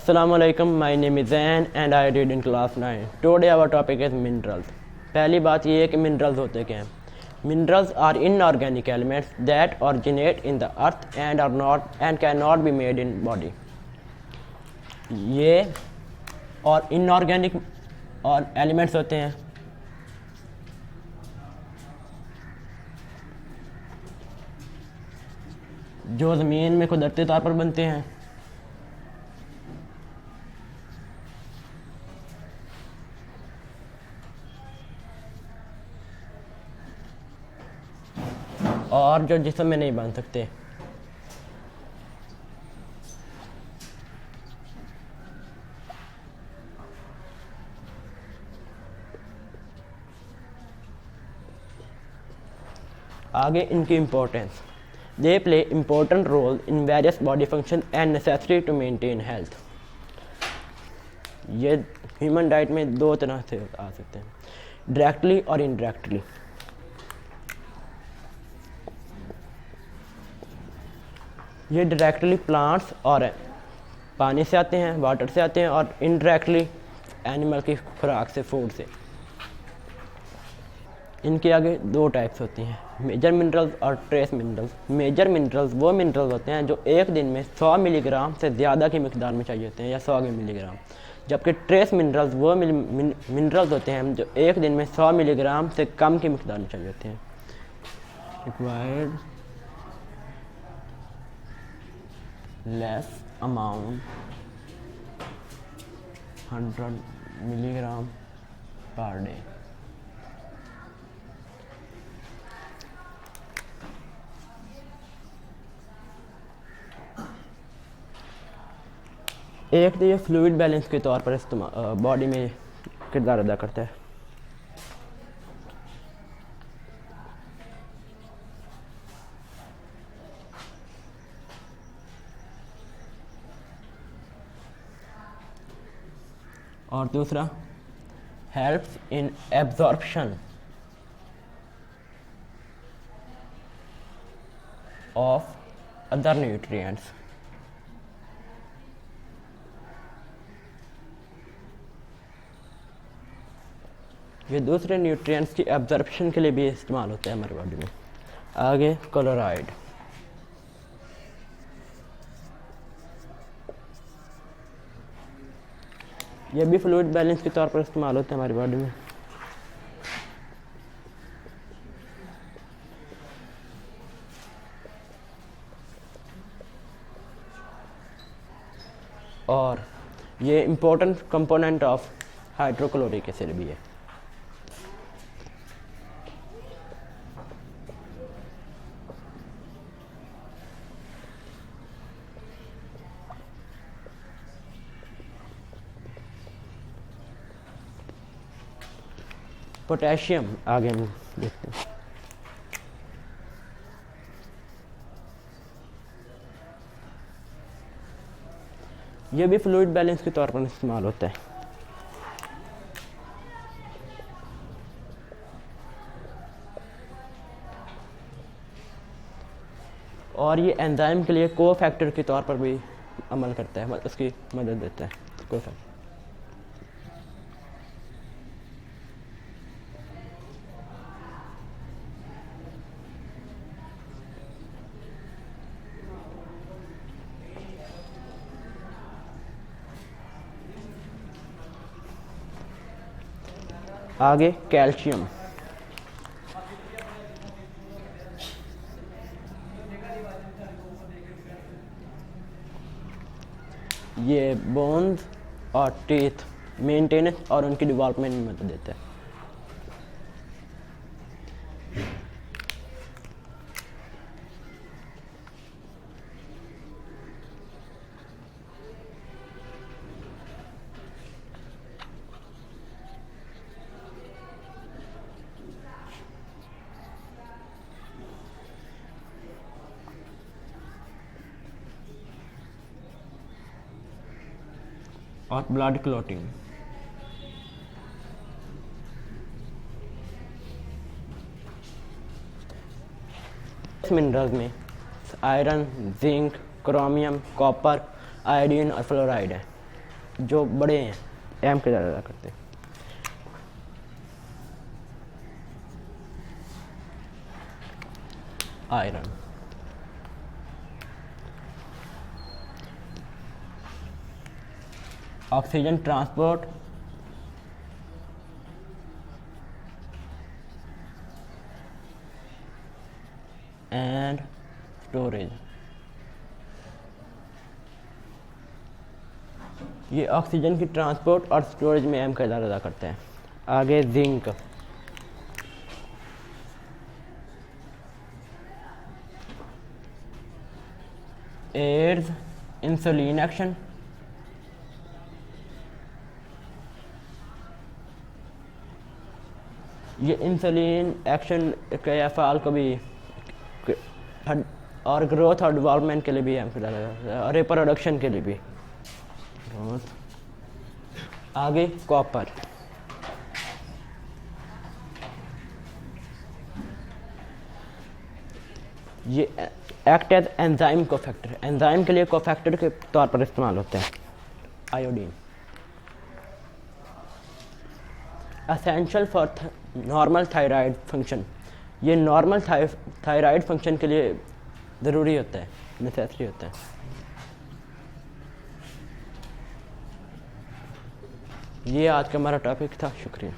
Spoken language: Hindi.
Assalamu alaikum, my name is Zain and I read in class 9. Today our topic is minerals. पहली बात ये है कि minerals होते क्या हैं. Minerals are inorganic elements that originate in the earth and cannot be made in body. ये और inorganic और elements होते हैं जो ज़मीन में कुदरती तौर पर बनते हैं और जो जिस्म में नहीं बन सकते. आगे इनकी importance. They play important role in various body function and necessity to maintain health. ये ह्यूमन डाइट में दो तरह से आ सकते हैं, डायरेक्टली और इनडायरेक्टली. ये डायरेक्टली प्लांट्स और पानी से आते हैं, वाटर से आते हैं, और इनडायरेक्टली एनिमल की खुराक से, फूड से. इनके आगे दो टाइप्स होती हैं, मेजर मिनरल्स और ट्रेस मिनरल्स. मेजर मिनरल्स वो मिनरल्स होते हैं जो एक दिन में 100 मिलीग्राम से ज़्यादा की मिकदार में चाहिए होते हैं, या 100 मिलीग्राम. जबकि ट्रेस मिनरल्स वो मिनरल्स होते हैं जो एक दिन में 100 मिलीग्राम से कम की मिकदार में चाहिए होते हैं. Required less amount 100 milligram per day. एक तो ये फ्लूइड बैलेंस के तौर पर इस्तेमाल बॉडी में किरदार अदा करता है. और दूसरा helps in absorption of other nutrients. ये दूसरे न्यूट्रिएंट्स की एब्जॉर्प्शन के लिए भी इस्तेमाल होता है हमारी बॉडी में. आगे क्लोराइड. ये भी फ्लूइड बैलेंस के तौर पर इस्तेमाल होते हैं हमारी बॉडी में. और ये important component of hydrochloric acid भी है. पोटेशियम आगे हम देखते हैं. यह भी फ्लूइड बैलेंस के तौर पर इस्तेमाल होता है. और ये एंजाइम के लिए को फैक्टर के तौर पर भी अमल करता है, उसकी मदद देता है. को फैक्टर आगे कैल्शियम. ये बोन्स और टीथ मेंटेनेंस और उनकी डेवलपमेंट में मदद देता है. और ब्लड क्लॉटिंग. मिनरल्स में iron, zinc, chromium, copper, iodine और फ्लोराइड है. जो बड़े हैं, अहम किरदार अदा करते हैं। Iron, oxygen transport, and storage. ये ऑक्सीजन की ट्रांसपोर्ट और स्टोरेज में अहम किरदार अदा करते हैं। आगे जिंक, एड्स इंसुलिन एक्शन, ये इंसुलिन एक्शन के अफ़ाल को भी और ग्रोथ और डेवलपमेंट के लिए भी अहम किरदार अदा करता है, और रिप्रोडक्शन के लिए भी। आगे कॉपर, ये act as enzyme cofactor, enzyme के लिए कोफैक्टर के तौर पर इस्तेमाल होते हैं। Iodine, essential for normal thyroid function, ये नॉर्मल थायराइड फंक्शन के लिए ज़रूरी होता है, नेसेसरी होता है। ये आज का हमारा टॉपिक था। शुक्रिया।